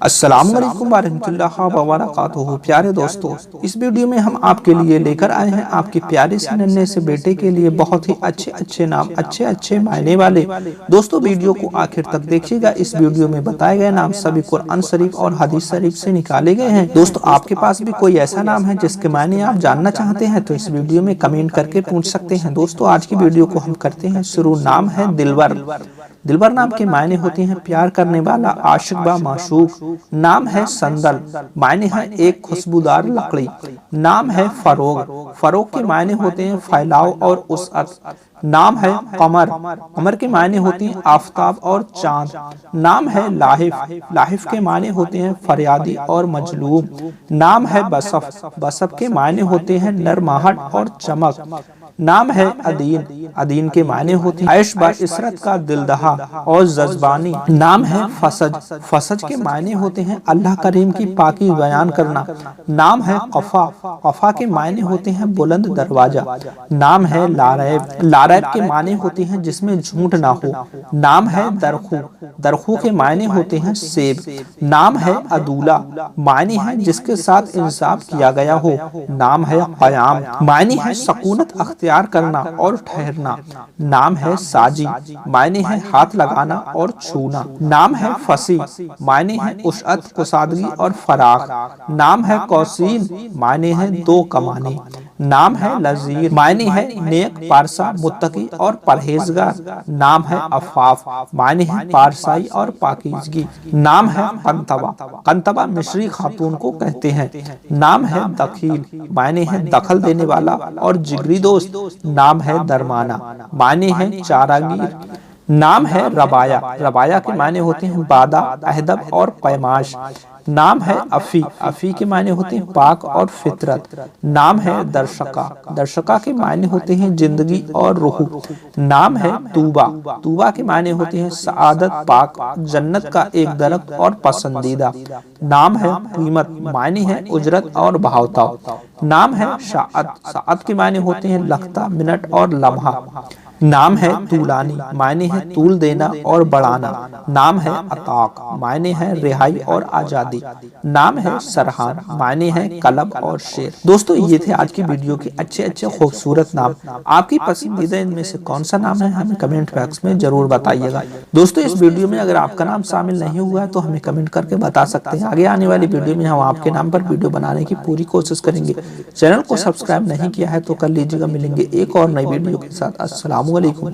السلام علیکم ورحمۃ اللہ وبرکاتہ۔ پیارے دوستو، اس ویڈیو میں ہم آپ کے لیے لے کر آئے ہیں آپ کے پیارے سے ننھے سے بیٹے کے لیے بہت ہی اچھے نام، اچھے معنی والے۔ دوستو ویڈیو کو آخر تک دیکھیے گا۔ اس ویڈیو میں بتائے گئے نام سبھی قرآن شریف اور حدیث شریف سے نکالے گئے ہیں۔ دوستو آپ کے پاس بھی کوئی ایسا نام ہے جس کے معنی آپ جاننا چاہتے ہیں تو اس ویڈیو میں کمنٹ کر کے پوچھ سکتے ہیں۔ دوستو آج کی ویڈیو کو ہم کرتے ہیں شروع۔ نام ہے دلبر۔ دلبر نام کے معنی ہوتے ہیں پیار کرنے والا، عاشق با معشوق۔ نام ہے سندل، معنی ہے ایک خوشبودار لکڑی۔ نام ہے فروغ۔ فروغ کے معنی ہوتے ہیں پھیلاؤ اور وسعت۔ نام ہے قمر۔ قمر کے معنی ہوتے ہیں آفتاب اور چاند۔ نام ہے لاحف۔ لاحف کے معنی ہوتے ہیں فریادی اور مظلوم۔ نام ہے بصف۔ بصف کے معنی ہوتے ہیں نرماہٹ اور چمک۔ نام ہے عدین۔ عدین کے معنی ہوتے ہیں عیش با عشرت کا دل دہا اور جذبانی۔ نام ہے فسج۔ فسج کے معنی ہوتے ہیں اللہ کریم کی پاکی بیان کرنا۔ نام ہے قفا۔ قفا کے معنی ہوتے ہیں بلند دروازہ۔ نام ہے لاریب۔ لاریب کے معنی ہوتے ہیں جس میں جھوٹ نہ ہو۔ نام ہے درخو۔ درخو کے معنی ہوتے ہیں سیب۔ نام ہے عدولہ، معنی ہے جس کے ساتھ انصاف کیا گیا ہو۔ نام ہے قیام، معنی ہے سکونت اختیار کرنا اور ٹھہرنا۔ نام ہے ساجی، معنی ہے ہاتھ لگانا اور چھونا۔ نام ہے فصیح، معنی ہے وسعت، کشادگی اور فراخ۔ نام ہے قوسین، معنی ہے دو کمانے۔ نام ہے لذیر، معنی ہے نیک، پارسا، متقی اور پرہیزگار۔ نام ہے عفاف، معنی ہے پارسائی اور پاکیزگی۔ نام ہے قنطبہ۔ قنطبہ مصری خاتون کو کہتے ہیں۔ نام ہے دخیل، معنی ہے دخل دینے والا اور جگری دوست۔ نام ہے درمانہ، معنی ہے چارہ گیر۔ نام ہے ربایا۔ ربایا کے معنی ہوتے ہیں وعدہ، عہد اور پیمائش۔ نام ہے افی۔ افی کے معنی ہوتے ہیں پاک اور فطرت۔ نام ہے درشقہ۔ درشقہ کے معنی ہوتے ہیں زندگی اور روح۔ نام ہے طوبہ۔ طوبہ کے معنی ہوتے ہیں سعادت، پاک، جنت کا ایک درخت اور پسندیدہ۔ نام ہے قیمت، معنی ہے اجرت اور بہاؤ۔ نام ہے ساعت۔ ساعت کے معنی ہوتے ہیں لگتا، منٹ اور لمحہ۔ نام ہے طولانی، معنی ہے طول دینا اور بڑھانا۔ نام ہے عتاق، معنی ہے رہائی اور آزادی۔ نام ہے سرحان، معنی ہے قلب اور شیر۔ دوستو یہ تھے آج کی ویڈیو کے اچھے خوبصورت نام۔ آپ کی پسندیدہ ان میں سے کون سا نام ہے ہمیں کمنٹ باکس میں ضرور بتائیے گا۔ دوستو اس ویڈیو میں اگر آپ کا نام شامل نہیں ہوا ہے تو ہمیں کمنٹ کر کے بتا سکتے ہیں۔ آگے آنے والی ویڈیو میں ہم آپ کے نام پر ویڈیو بنانے کی پوری کوشش کریں گے۔ چینل کو سبسکرائب نہیں کیا ہے تو کر لیجیے گا۔ ملیں گے ایک اور نئی ویڈیو کے ساتھ۔ السلام علیکم۔